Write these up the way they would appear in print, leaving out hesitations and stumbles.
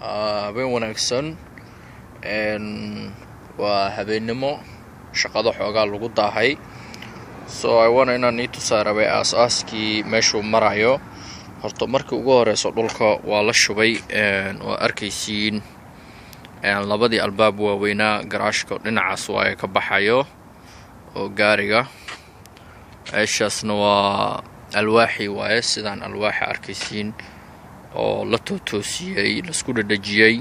habeen wanaagsan waa habeenimo shaqada xoogaa lagu daahay so I want inaan nii tusaarabay aasaaskii meeshuu marayo horta markii ugu horeyso dhulka waa la shubay waa arkaysiin labadii albaab waaweynaa garaashka dhinacaas waa ka baxayo oo gaariga meeshaasna waa alwaaxi waaye sidaan alwaaxa arkaysiin oo la toosiyay la isku dhajiyay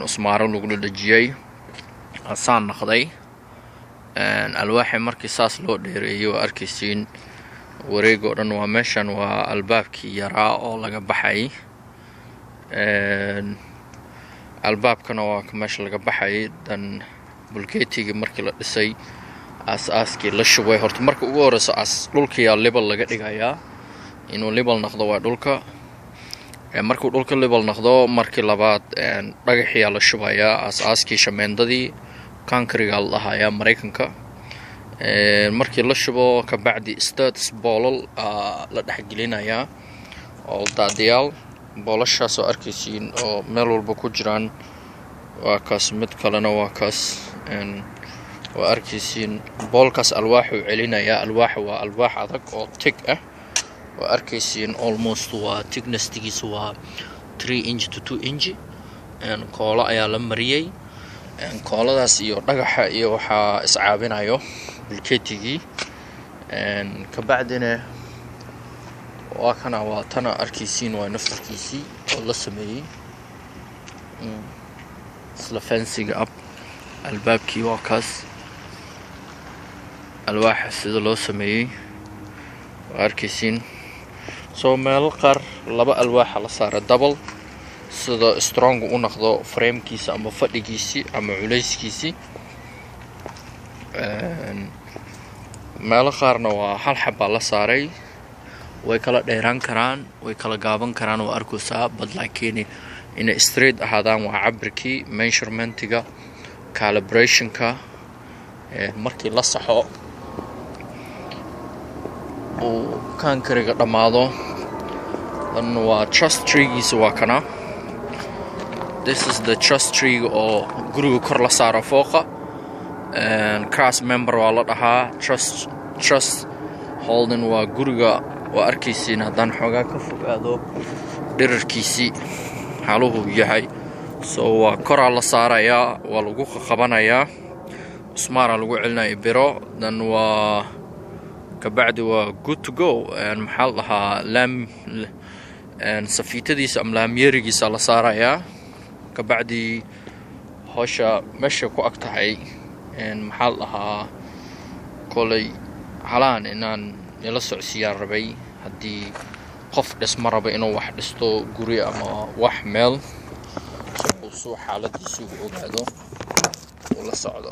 usmaaro lagu dhajiyay asaan naqday alwaaxi markii saas loo dheereeyo arkaysiin wareego dhan waa meeshan waa albaabkii yaraa oo laga baxay albaabkana waa meesha laga baxay dan bulkeetiga markii la dhisay aasaaskii la shubay horta markii ugu horeyso dhulkii level laga dhigayaa inuu level noqdo waa dhulka markuu dhulka level noqdo markii labaad dhagaxii la shubayaa aasaaskii shameendadii concrete la dhahayaa Mareykanka markii la shubo ka bacdi studs boolal la dhaxgelinayaa oo daadiyaal boolashaas oo arkaysiin oo meel walba ku jiraan waa kaas mid kalena waa kaas waa arkaysiin boolkaas alwaaxu celinaya alwaax waa alwaax adag oo thick ah waa arkaysiin almost waa thickness-tigiisa waa 3 inch to 2 inch koola ayaa la mariyay kooladaas iyo dhagaxa iyo waxa iscaabinayo bulkeetigii ka bacdina waa kana waa tana arkaysiin waa naftarkiisii oo la sameeyay isla fencing up albaabkii waa kaas alwaaxa sida loo sameeyay waa arkaysiin soo meel qaar laba alwaaxa la saara double sida strong u noqdo framekiisa ama fadhigiisi ama culeyskiisi meel qaarna waa hal xabba la saaray way kala dheeraan karaan way kala gaaban karaan oo arkaysaa bad laakiin inay straight ahaadaan waa cabirkii measurementiga calibrationka markii la saxo oo concrete dhamaado dan waa truss tree-giisa waa kana this is the truss tree oo guriga kor la saaro fooqa cross member waa la dhahaa truss holding waa guriga waa arkaysiin haddaan xoogaa ka fogaado dherarkiisii xaluhu yahay so waa koraa la saarayaa waa lagu qabanayaa usmaara lagu celinayaa biro dan waa kabacdi waa good to go maxaa la dhahaa laam safiitadiisa ama laamyeerigiisa la saarayaa kabacdi howsha meesha ku ag tahay maxaa la dhahaa kolay halaan inaan ila socodsiiyaan rabay haddii qof dhisma raba inuu wax dhisto guri ama wax meel soo xaaladiisa u ogaado oo la socdo